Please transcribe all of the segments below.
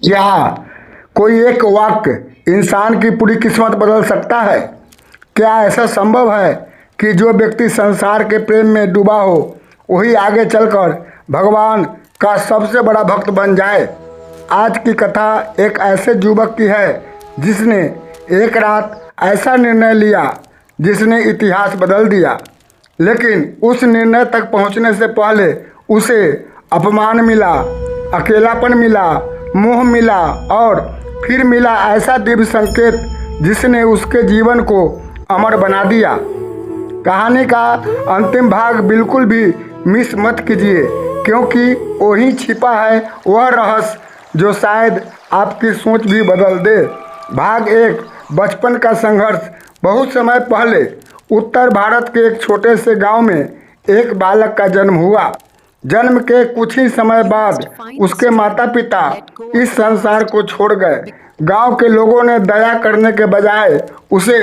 क्या कोई एक वाक्य इंसान की पूरी किस्मत बदल सकता है? क्या ऐसा संभव है कि जो व्यक्ति संसार के प्रेम में डूबा हो वही आगे चलकर भगवान का सबसे बड़ा भक्त बन जाए? आज की कथा एक ऐसे युवक की है जिसने एक रात ऐसा निर्णय लिया जिसने इतिहास बदल दिया। लेकिन उस निर्णय तक पहुंचने से पहले उसे अपमान मिला, अकेलापन मिला, मोह मिला और फिर मिला ऐसा दिव्य संकेत जिसने उसके जीवन को अमर बना दिया। कहानी का अंतिम भाग बिल्कुल भी मिस मत कीजिए, क्योंकि वहीं छिपा है वह रहस्य जो शायद आपकी सोच भी बदल दे। भाग 1, बचपन का संघर्ष। बहुत समय पहले उत्तर भारत के एक छोटे से गांव में एक बालक का जन्म हुआ। जन्म के कुछ ही समय बाद उसके माता पिता इस संसार को छोड़ गए। गांव के लोगों ने दया करने के बजाय उसे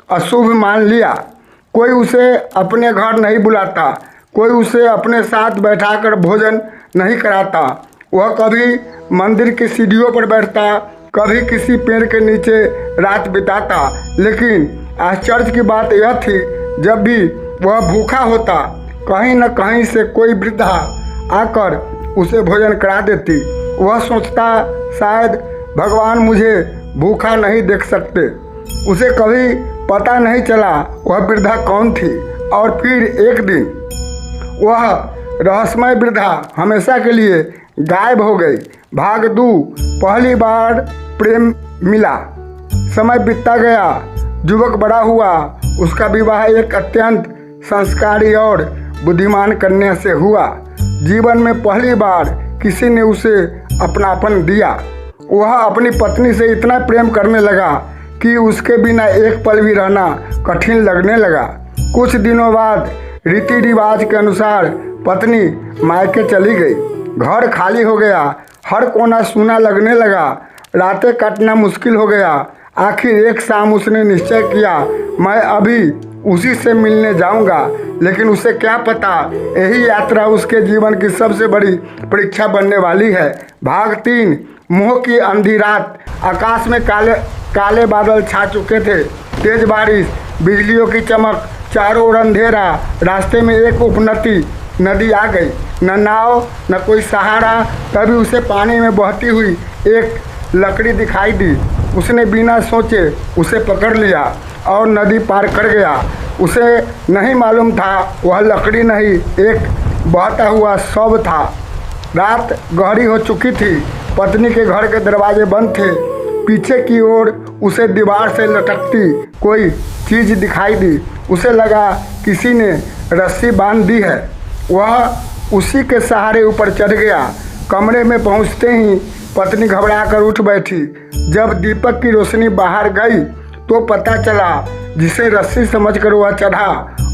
अशुभ मान लिया। कोई उसे अपने घर नहीं बुलाता, कोई उसे अपने साथ बैठाकर भोजन नहीं कराता। वह कभी मंदिर की सीढ़ियों पर बैठता, कभी किसी पेड़ के नीचे रात बिताता। लेकिन आश्चर्य की बात यह थी, जब भी वह भूखा होता कहीं न कहीं से कोई वृद्धा आकर उसे भोजन करा देती। वह सोचता, शायद भगवान मुझे भूखा नहीं देख सकते। उसे कभी पता नहीं चला वह वृद्धा कौन थी। और फिर एक दिन वह रहस्यमय वृद्धा हमेशा के लिए गायब हो गई। भाग 2, पहली बार प्रेम मिला। समय बीतता गया, युवक बड़ा हुआ। उसका विवाह एक अत्यंत संस्कारी और बुद्धिमान कन्या से हुआ। जीवन में पहली बार किसी ने उसे अपनापन दिया। वह अपनी पत्नी से इतना प्रेम करने लगा कि उसके बिना एक पल भी रहना कठिन लगने लगा। कुछ दिनों बाद रीति रिवाज के अनुसार पत्नी मायके चली गई। घर खाली हो गया, हर कोना सूना लगने लगा, रातें काटना मुश्किल हो गया। आखिर एक शाम उसने निश्चय किया, मैं अभी उसी से मिलने जाऊंगा। लेकिन उसे क्या पता, यही यात्रा उसके जीवन की सबसे बड़ी परीक्षा बनने वाली है। भाग 3, मोह की अंधी रात। आकाश में काले काले बादल छा चुके थे। तेज बारिश, बिजलियों की चमक, चारों ओर अंधेरा। रास्ते में एक उपनदी नदी आ गई। न नाव न कोई सहारा। तभी उसे पानी में बहती हुई एक लकड़ी दिखाई दी। उसने बिना सोचे उसे पकड़ लिया और नदी पार कर गया। उसे नहीं मालूम था वह लकड़ी नहीं, एक बहता हुआ शव था। रात गहरी हो चुकी थी। पत्नी के घर के दरवाजे बंद थे। पीछे की ओर उसे दीवार से लटकती कोई चीज दिखाई दी। उसे लगा किसी ने रस्सी बांध दी है। वह उसी के सहारे ऊपर चढ़ गया। कमरे में पहुंचते ही पत्नी घबराकर उठ बैठी। जब दीपक की रोशनी बाहर गई तो पता चला जिसे रस्सी समझकर वह चढ़ा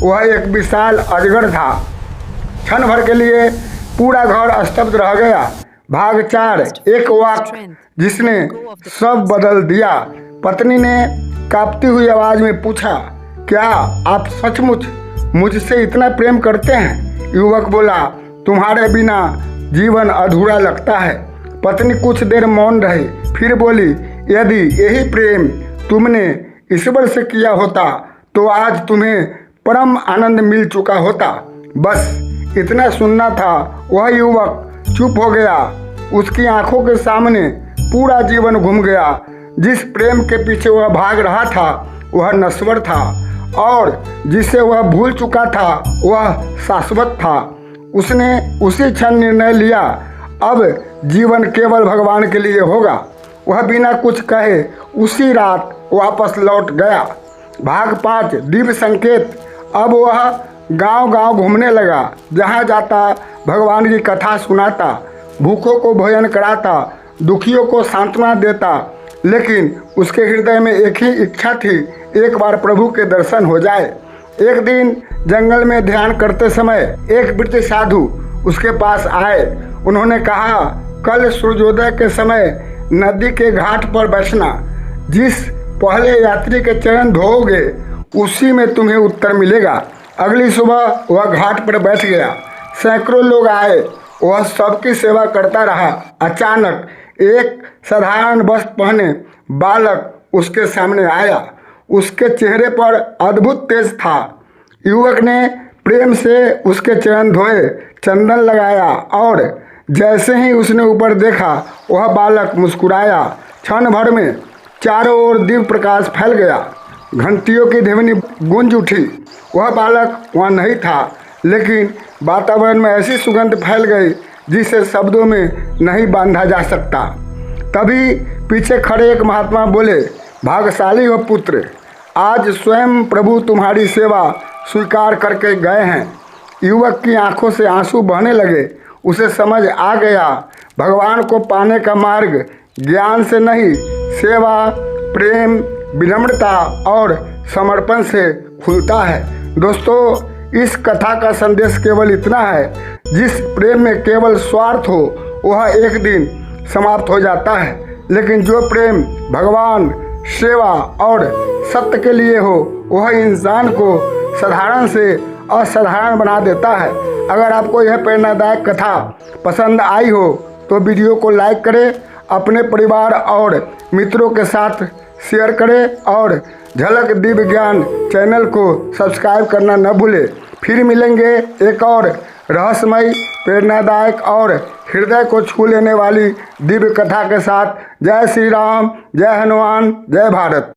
वह एक विशाल अजगर था। क्षण भर के लिए पूरा घर स्तब्ध रह गया। भाग 4, एक वाक्य जिसने सब बदल दिया। पत्नी ने कांपती हुई आवाज में पूछा, क्या आप सचमुच मुझसे इतना प्रेम करते हैं? युवक बोला, तुम्हारे बिना जीवन अधूरा लगता है। पत्नी कुछ देर मौन रही, फिर बोली, यदि यही प्रेम तुमने ईश्वर से किया होता तो आज तुम्हें परम आनंद मिल चुका होता। बस इतना सुनना था। वह युवक चुप हो गया। उसकी आंखों के सामने पूरा जीवन घूम गया। जिस प्रेम के पीछे वह भाग रहा था वह नश्वर था, और जिसे वह भूल चुका था वह शाश्वत था। उसने उसी क्षण निर्णय लिया, अब जीवन केवल भगवान के लिए होगा। वह बिना कुछ कहे उसी रात वापस लौट गया। भाग 5, दिव्य संकेत। अब वह गांव-गांव घूमने लगा। जहां जाता भगवान की कथा सुनाता, भूखों को भोजन कराता, दुखियों को सांत्वना देता। लेकिन उसके हृदय में एक ही इच्छा थी, एक बार प्रभु के दर्शन हो जाए। एक दिन जंगल में ध्यान करते समय एक वृद्ध साधु उसके पास आए। उन्होंने कहा, कल सूर्योदय के समय नदी के घाट पर बैठना। जिस पहले यात्री के चरण धोओगे उसी में तुम्हें उत्तर मिलेगा। अगली सुबह वह घाट पर बैठ गया। सैकड़ों लोग आए, वह सबकी सेवा करता रहा। अचानक एक साधारण वस्त्र पहने बालक उसके सामने आया। उसके चेहरे पर अद्भुत तेज था। युवक ने प्रेम से उसके चरण धोए, चंदन लगाया और जैसे ही उसने ऊपर देखा वह बालक मुस्कुराया। क्षण भर में चारों ओर दिव्य प्रकाश फैल गया। घंटियों की ध्वनि गूंज उठी। वह बालक वहाँ नहीं था, लेकिन वातावरण में ऐसी सुगंध फैल गई जिसे शब्दों में नहीं बांधा जा सकता। तभी पीछे खड़े एक महात्मा बोले, भाग्यशाली हो पुत्र, आज स्वयं प्रभु तुम्हारी सेवा स्वीकार करके गए हैं। युवक की आंखों से आंसू बहने लगे। उसे समझ आ गया, भगवान को पाने का मार्ग ज्ञान से नहीं, सेवा, प्रेम, विनम्रता और समर्पण से खुलता है। दोस्तों, इस कथा का संदेश केवल इतना है, जिस प्रेम में केवल स्वार्थ हो वह एक दिन समाप्त हो जाता है, लेकिन जो प्रेम भगवान, सेवा और सत्य के लिए हो वह इंसान को साधारण से असाधारण बना देता है। अगर आपको यह प्रेरणादायक कथा पसंद आई हो तो वीडियो को लाइक करें, अपने परिवार और मित्रों के साथ शेयर करें और झलक दिव्य ज्ञान चैनल को सब्सक्राइब करना न भूलें। फिर मिलेंगे एक और रहस्यमय, प्रेरणादायक और हृदय को छू लेने वाली दिव्य कथा के साथ। जय श्री राम, जय हनुमान, जय भारत।